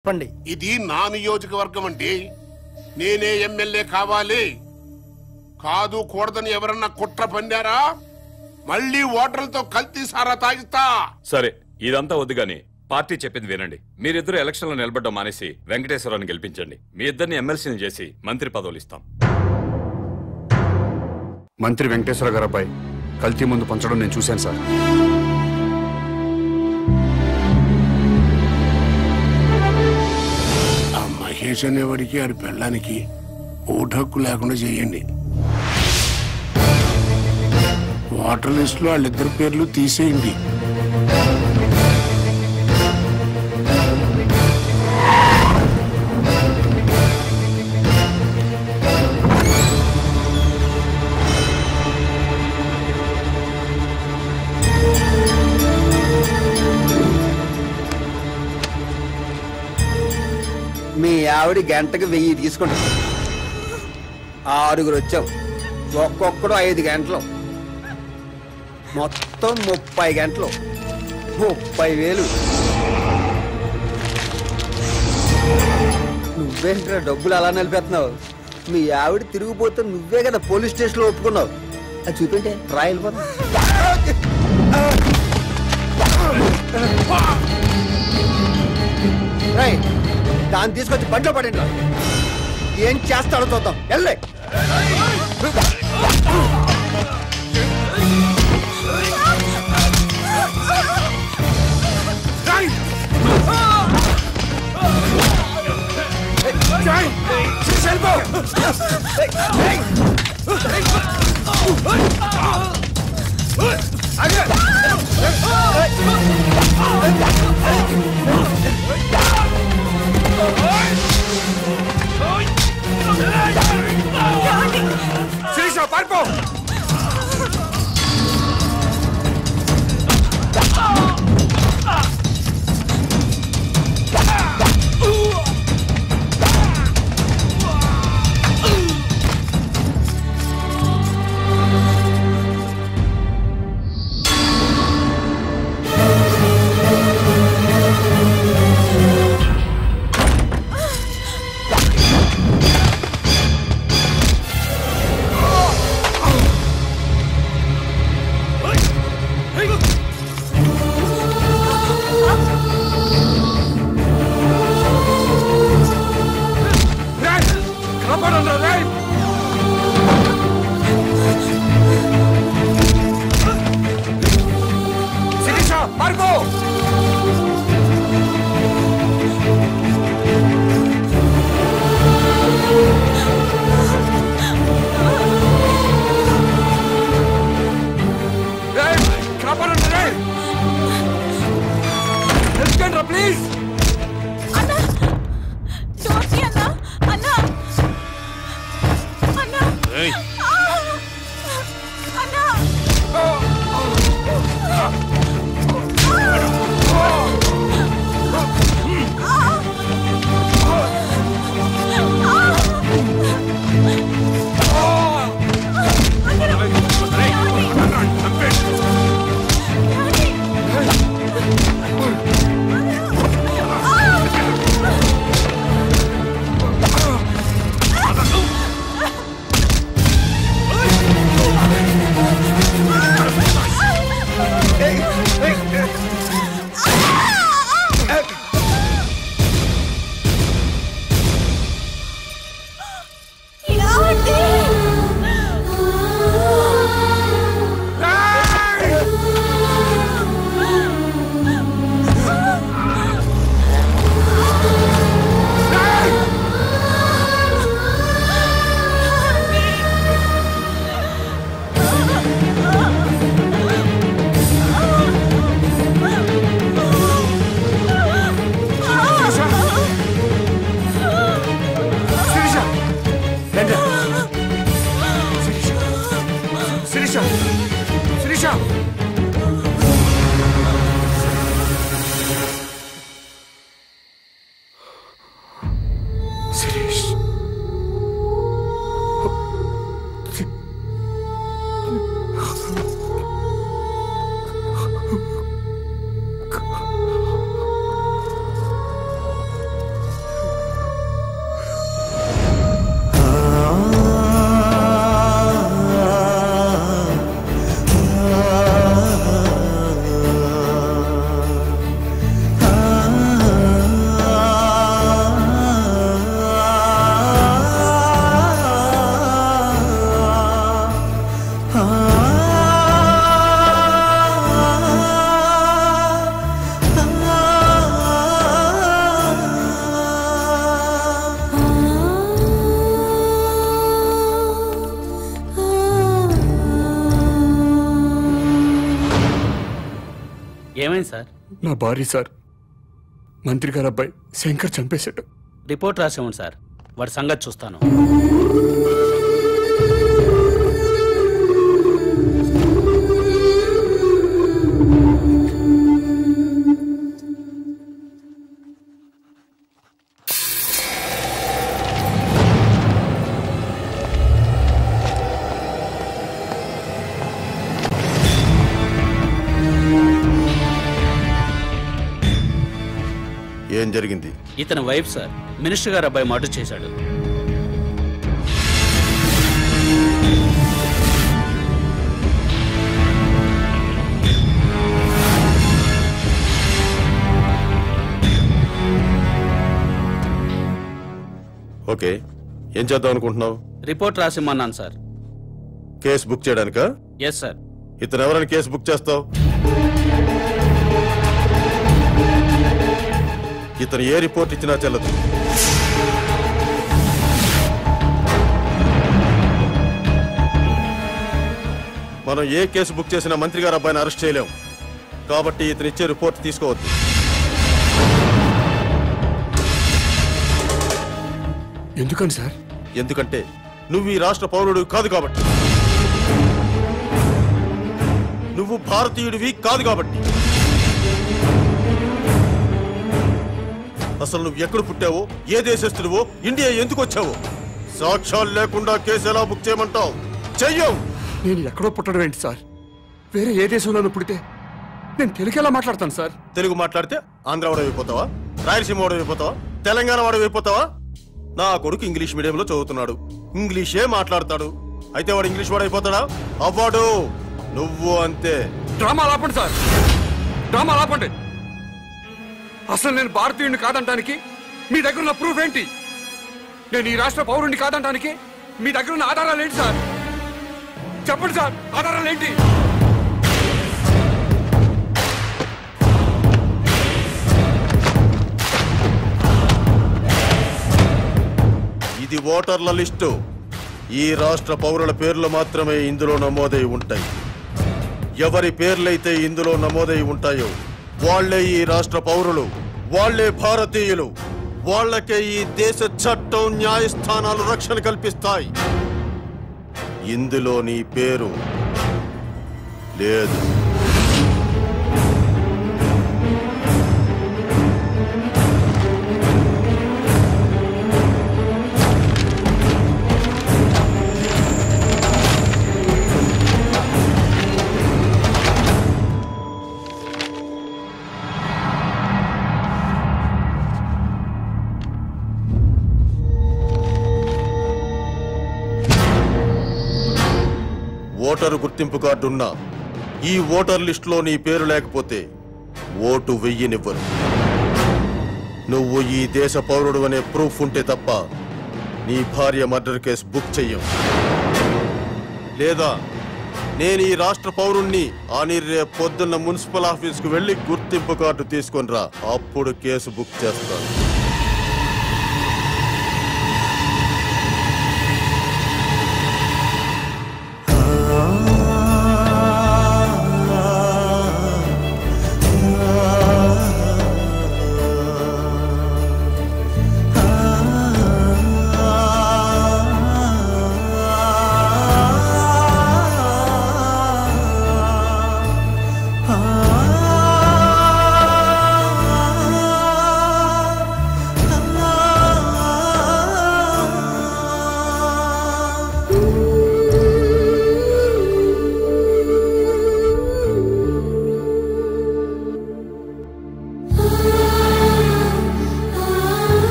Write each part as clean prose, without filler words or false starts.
చెప్పండి. ఇది నా నియోజకవర్గం అండి. నేనే ఎమ్మెల్యే కావాలి. కాదు కూడదని ఎవరన్నా కుట్ర పన్నారా మళ్ళీ ఓటర్లతో కల్తీ సారా తాగిస్తా. సరే ఇదంతా వద్దు గాని పార్టీ చెప్పింది వినండి. మీరిద్దరు ఎలక్షన్ లో నిలబడ్డం మానేసి వెంకటేశ్వరరావుని గెలిపించండి. మీ ఇద్దరిని ఎమ్మెల్సీని చేసి మంత్రి పదవులు ఇస్తాం. మంత్రి వెంకటేశ్వర గారి అబ్బాయి కల్తీ ముందు పంచడం నేను చూశాను సార్. ఆ మహేష్ అనేవాడికి ఆడి పెళ్ళానికి ఓటు హక్కు లేకుండా చేయండి. ఓటర్ లిస్ట్ లో వాళ్ళిద్దరి పేర్లు తీసేయండి. మీ ఆవిడ గంటకు 1000 తీసుకుంటాం. 6 వచ్చాం. ఒక్కొక్కడు 5 గంటలు, మొత్తం 30 గంటలు, 30,000. నువ్వేంట్రా డబ్బులు అలా నిలిపేస్తున్నావు? మీ ఆవిడ తిరిగిపోతే నువ్వే కదా పోలీస్ స్టేషన్లో ఒప్పుకున్నావు. అది చూపింటే ట్రయల్ పోతా. దాన్ని తీసుకొచ్చి బండ్లో పడండి. ఏం చేస్తాడో చూద్దాం. వెళ్ళే శిరీష పారిపో. ఏమైంది సార్? నా భార్య సార్, మంత్రి గారు అబ్బాయి శంకర్ చంపేశాడు. రిపోర్ట్ రాసేవండి సార్, వాడి సంగతి చూస్తాను. ఏం జరిగింది? ఇతని వైఫ్ సార్, మినిస్టర్ గారు అబ్బాయి మర్డర్ చేశాడు. ఓకే, ఏం చేద్దాం అనుకుంటున్నావు? రిపోర్ట్ రాసిమ్మన్నాను సార్. కేసు బుక్ చేయడానికా? Yes sir. ఇతను ఎవరైనా కేసు బుక్ చేస్తావు? ఇతను ఏ రిపోర్ట్ ఇచ్చినా చెల్లదు. మనం ఏ కేసు బుక్ చేసినా మంత్రి గారు అబ్బాయిని అరెస్ట్ చేయలేం. కాబట్టి ఇతను ఇచ్చే రిపోర్ట్ తీసుకోవద్దు. ఎందుకని సార్? ఎందుకంటే నువ్వు ఈ రాష్ట్ర పౌరుడు కాదు కాబట్టి. నువ్వు భారతీయుడివి కాదు కాబట్టి. అసలు నువ్వు ఎక్కడ పుట్టావో, ఏ దేశస్తుడివో, ఇండియా ఎందుకు వచ్చావో సాక్ష్యాలు లేకుండా కేసు ఎలా బుక్ చేయమంటావు? చెయ్యవు. నేను ఎక్కడో పుట్టడం ఏంటి సార్? వేరే ఏ దేశంలోనూ పుడితే నేను తెలుగు ఎలా మాట్లాడతాను సార్? తెలుగు మాట్లాడితే ఆంధ్ర వాడు అయిపోతావా? రాయలసీమ వాడు అయిపోతావా? తెలంగాణ వాడు అయిపోతావా? నా కొడుకు ఇంగ్లీష్ మీడియంలో చదువుతున్నాడు, ఇంగ్లీషే మాట్లాడతాడు. అయితే వాడు ఇంగ్లీష్ వాడు అయిపోతాడా? అవ్వడు. నువ్వు అంతే. డ్రామా ఆపండి సార్, డ్రామా ఆపండి. అసలు నేను భారతీయుడిని కాదంటానికి మీ దగ్గర ఉన్న ప్రూఫ్ ఏంటి? నేను ఈ రాష్ట్ర పౌరుడిని కాదంటానికి మీ దగ్గర ఉన్న ఆధారాలు ఏంటి సార్? చెప్పండి సార్, ఆధారాలు ఏంటి? ఇది ఓటర్ల లిస్టు. ఈ రాష్ట్ర పౌరుల పేర్లు మాత్రమే ఇందులో నమోదై ఉంటాయి. ఎవరి పేర్లైతే ఇందులో నమోదై ఉంటాయో వాళ్లే ఈ రాష్ట్ర పౌరులు, వాళ్లే భారతీయులు. వాళ్లకే ఈ దేశ చట్టం, న్యాయస్థానాలు రక్షణ కల్పిస్తాయి. ఇందులో నీ పేరు లేదు. ఓటరు గుర్తింపు కార్డున్నా ఈ ఓటర్ లిస్టులో నీ పేరు లేకపోతే ఓటు వెయ్యనివ్వరు. నువ్వు ఈ దేశ పౌరుడు అనే ప్రూఫ్ ఉంటే తప్ప నీ భార్య మర్డర్ కేసు బుక్ చెయ్యం. లేదా నేను ఈ రాష్ట్ర పౌరుణ్ణి అని రేపు పొద్దున్న మున్సిపల్ ఆఫీస్కు వెళ్లి గుర్తింపు కార్డు తీసుకొని రా, అప్పుడు కేసు బుక్ చేస్తాను.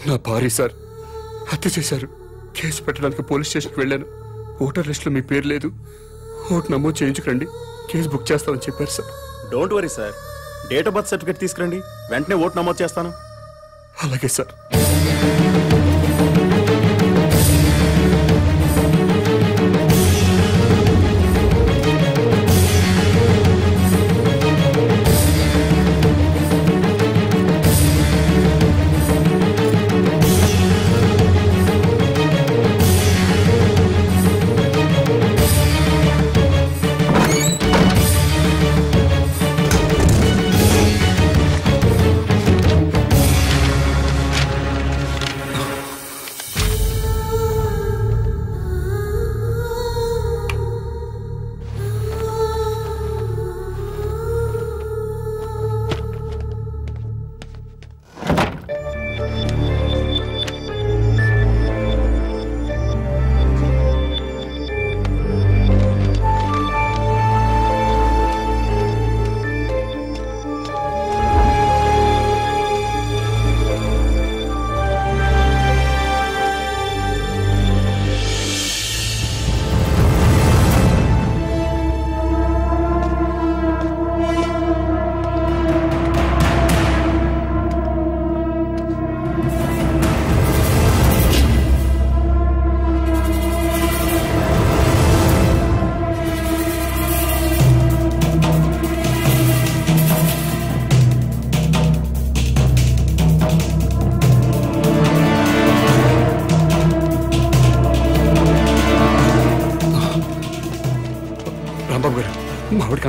నా భార్య సార్ హత్య చేశారు. కేసు పెట్టడానికి పోలీస్ స్టేషన్కి వెళ్ళాను. ఓటర్ లిస్టులో మీ పేరు లేదు, ఓటు నమోదు చేయించుకురండి, కేసు బుక్ చేస్తామని చెప్పారు sir. Don't worry sir, date of birth certificate తీసుకురండి, వెంటనే ఓటు నమోదు చేస్తాను. అలాగే సార్.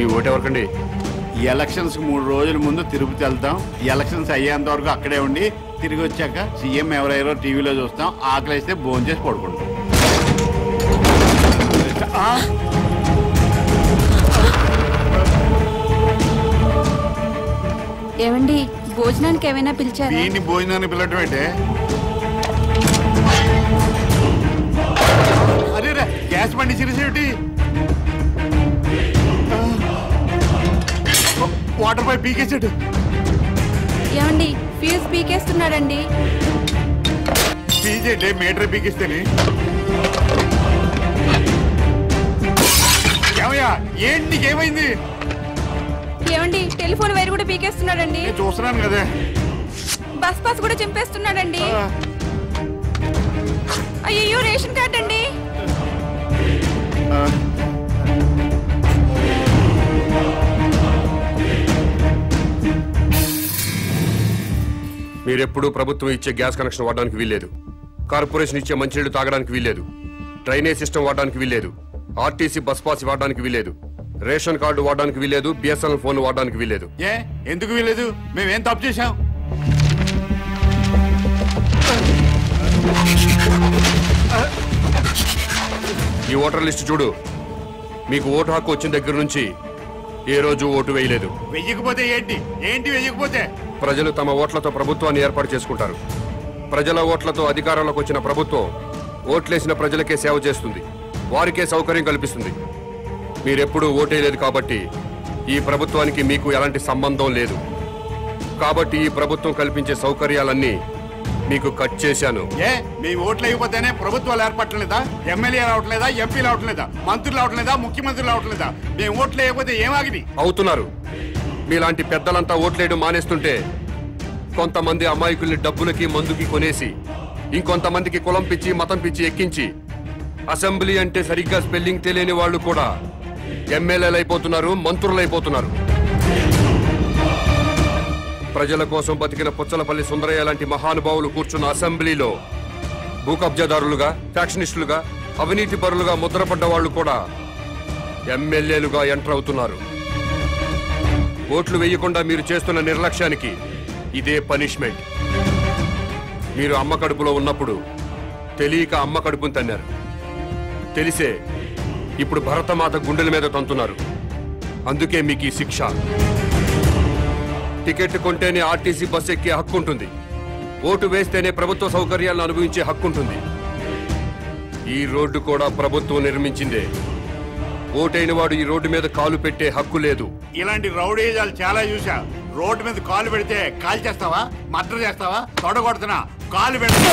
మీ ఓటు ఎవరికండి? ఈ ఎలక్షన్స్ 3 రోజుల ముందు తిరుపతి వెళ్తాం. ఈ ఎలక్షన్స్ అయ్యేంత వరకు అక్కడే ఉండి తిరిగి వచ్చాక సీఎం ఎవరెవరో టీవీలో చూస్తాం. ఆకలిస్తే భోజనం చేసి పడుకుంటాం. ఏమండి భోజనానికి ఏమైనా పిలిచారా? దీన్ని భోజనానికి పిలవటం ఏంటే? అరే రే గ్యాస్ బండి సిరిసేటి వాటర్ పైప్ పీకేసాడు. ఏమండి ఫ్యూజ్ పీకేస్తున్నాడండి. పీజే మీటర్ పీకిస్తేనే ఏమయ్యా ఏంటి నీకేమైంది? ఏమండి టెలిఫోన్ వైర్ కూడా పీకేస్తున్నాడండి. చూస్తున్నాను కదా. బస్ పాస్ కూడా చింపేస్తున్నాడండి. అయ్యో రేషన్ కార్డ్ అండి. మీరెప్పుడు ప్రభుత్వం ఇచ్చే గ్యాస్ కనెక్షన్ వాడడానికి వీల్లేదు. కార్పొరేషన్ ఇచ్చే మంచినీళ్లు తాగడానికి వీల్లేదు. డ్రైనేజ్ సిస్టమ్ వాడడానికి వీల్లేదు. ఆర్టీసీ బస్ పాస్ వాడడానికి వీల్లేదు. రేషన్ కార్డు వాడడానికి వీల్లేదు. బిఎస్ఎన్ఎల్ ఫోన్ వాడడానికి వీల్లేదు. ఏ ఎందుకు వీల్లేదు? మేమేం తప్పు చేశాం? ఈ ఓటర్ లిస్టు చూడు. మీకు ఓటు హక్కు వచ్చిన దగ్గర నుంచి ఏ రోజు ఓటు వేయలేదు. వెయ్యకపోతే ఏంటి? వెయ్యకపోతే ప్రజలు తమ ఓట్లతో ప్రభుత్వాన్ని ఏర్పాటు చేసుకుంటారు. ప్రజల ఓట్లతో అధికారంలోకి వచ్చిన ప్రభుత్వం ఓట్లేసిన ప్రజలకే సేవ చేస్తుంది. వారికే సౌకర్యం కల్పిస్తుంది. మీరెప్పుడూ ఓటేయలేదు కాబట్టి ఈ ప్రభుత్వానికి మీకు ఎలాంటి సంబంధం లేదు. కాబట్టి ఈ ప్రభుత్వం కల్పించే సౌకర్యాలన్నీ మీకు కట్ చేశాను. ఏ మీ ఓట్లు అయిపోతేనే ప్రభుత్వాలు ఏర్పడలేదా? ఎమ్మెల్యే రావట్లేదా? ఎంపీలు రావట్లేదా? మంత్రులు రావట్లేదా? ముఖ్యమంత్రులు రావట్లేదా? మేము ఓట్లు వేయకపోతే ఏమాగిరి అవుతున్నారు. మీలాంటి పెద్దలంతా ఓట్లేయడం మానేస్తుంటే కొంతమంది అమాయకుల్ని డబ్బులకి మందుకి కొనేసి ఇంకొంతమందికి కులం పిచ్చి మతం పిచ్చి ఎక్కించి అసెంబ్లీ అంటే సరిగ్గా స్పెల్లింగ్ తెలియని వాళ్ళు కూడా ఎమ్మెల్యేలు అయిపోతున్నారు, మంత్రులు అయిపోతున్నారు. ప్రజల కోసం బతికిన పుచ్చలపల్లి సుందరయ్య లాంటి మహానుభావులు కూర్చున్న అసెంబ్లీలో భూ కబ్జాదారులుగా, ఫ్యాక్షనిస్టులుగా, అవినీతి పరులుగా ముద్రపడ్డ వాళ్ళు కూడా ఎమ్మెల్యేలుగా ఎంటర్ అవుతున్నారు. ఓట్లు వేయకుండా మీరు చేస్తున్న నిర్లక్ష్యానికి ఇదే పనిష్మెంట్. మీరు అమ్మ కడుపులో ఉన్నప్పుడు తెలియక అమ్మ కడుపును తన్నారు. తెలిసే ఇప్పుడు భరతమాత గుండెల మీద తంతున్నారు. అందుకే మీకు ఈ శిక్ష. టికెట్ కొంటేనే ఆర్టీసీ బస్ ఎక్కే హక్కు ఉంటుంది. ఓటు వేస్తేనే ప్రభుత్వ సౌకర్యాలను అనుభవించే హక్కు ఉంటుంది. ఈ రోడ్డు కూడా ప్రభుత్వం నిర్మించిందే. ఓటైన వాడు ఈ రోడ్డు మీద కాలు పెట్టే హక్కు లేదు. ఇలాంటి రౌడీజాలు చాలా చూసా. రోడ్డు మీద కాలు పెడితే కాలు చేస్తావా? మర్డర్ చేస్తావా? తొడగొడుతున్నా కాలు పెడతా.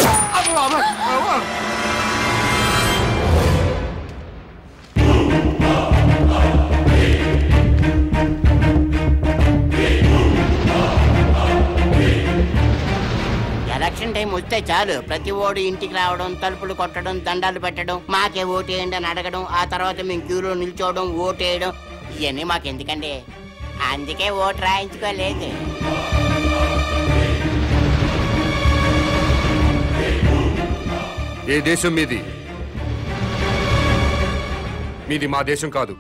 ఎలక్షన్ టైం వస్తే చాలు ప్రతి ఓడు ఇంటికి రావడం, తలుపులు కొట్టడం, దండాలు పెట్టడం, మాకే ఓటేయండి అని అడగడం, ఆ తర్వాత మేము క్యూలో నిల్చోవడం, ఓటేయడం, ఇవన్నీ మాకెందుకండి? అందుకే ఓటు రాయించుకోలేదు. ఏ దేశం మీది? మీది మా దేశం కాదు,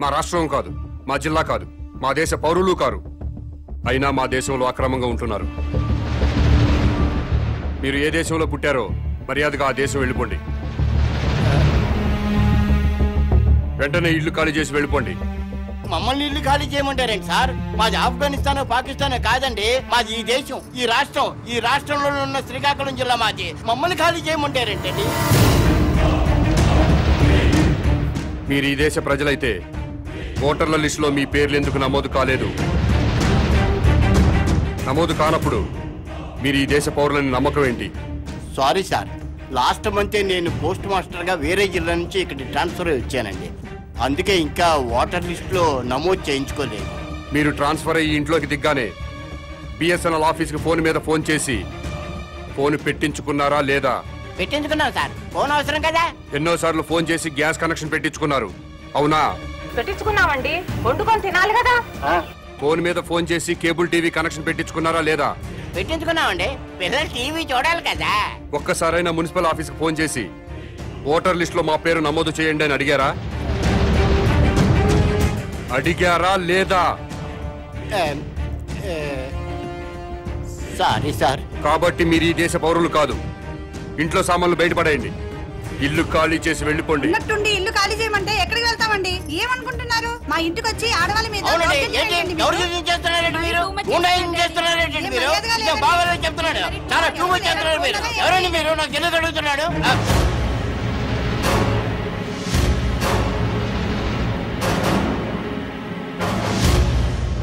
మా రాష్ట్రం కాదు, మా జిల్లా కాదు, మా దేశ పౌరులు కారు. అయినా మా దేశంలో అక్రమంగా ఉంటున్నారు. మీరు ఏ దేశంలో పుట్టారో మర్యాదగా ఆ దేశం వెళ్ళిపోండి. వెంటనే ఇల్లు ఖాళీ చేసి వెళ్ళిపోండి. మమ్మల్ని ఇల్లు ఖాళీ చేయమంటారండి సార్? మాది ఆఫ్ఘనిస్తాన్, పాకిస్తాన్ కాదండి. మాది ఈ దేశం, ఈ రాష్ట్రం. ఈ రాష్ట్రంలో ఉన్న శ్రీకాకుళం జిల్లా మాది. మమ్మల్ని ఖాళీ చేయమంటారేంటండి? మీరు ఈ దేశ ప్రజలైతే ఓటర్ల లిస్టులో మీ పేర్లు ఎందుకు నమోదు కాలేదు? నమోదు కానప్పుడు మీరు ఈ దేశ పౌరులని నమ్మకం ఏంటి? సారీ సార్, లాస్ట్ మంతే నేను పోస్ట్ మాస్టర్గా వేరే జిల్లా నుంచి ఇక్కడ ట్రాన్స్ఫర్ వచ్చానండి. అందుకే ఇంకా ఓటర్ లిస్టులో నమోదు చేయించుకోలేదు. మీరు ట్రాన్స్ఫర్ అయ్యి ఇంట్లోకి దిగ్గానే బిఎస్ఎన్ఎల్ ఆఫీస్కి ఫోన్ మీద ఫోన్ చేసి ఫోన్ పెట్టించుకున్నారా లేదా? పెట్టించుకున్నాం సార్. ఫోన్ అవసరం కదా? ఎన్నోసార్లు ఫోన్ చేసి గ్యాస్ కనెక్షన్ పెట్టించుకున్నారు, అవునా? పెట్టించుకున్నామండి, వండుకొని తినాలి కదా. ఫోన్ మీద ఫోన్ చేసి కేబుల్ టీవీ కనెక్షన్ పెట్టించుకున్నారా లేదా? పెట్టించుకున్నామండి, పిల్లలు టీవీ చూడాలి కదా. ఒక్కసారైనా మున్సిపల్ ఆఫీస్కి ఫోన్ చేసి ఓటర్ లిస్టులో మా పేరు నమోదు చేయండి అని అడిగారా? అడిగారా లేదా? Sorry sir. కాబట్టి మీరు ఈ దేశ పౌరులు కాదు. ఇంట్లో సామాన్లు బయటపడేయండి. ఇల్లు ఖాళీ చేసి వెళ్ళిపోండి. ఉన్నట్టుండి ఇల్లు ఖాళీ చేయమంటే ఎక్కడికి వెళ్తామండి? ఏమనుకుంటున్నారు? మా ఇంటికి వచ్చి ఆడవాళ్ళ మీద చాలా టూ మచ్ చేస్తున్నారు మీరు. ఎవరండి మీరు? నాకు తెలియదు అడుగుతున్నాడు.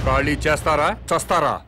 ఖాళీ చేస్తారా చస్తారా?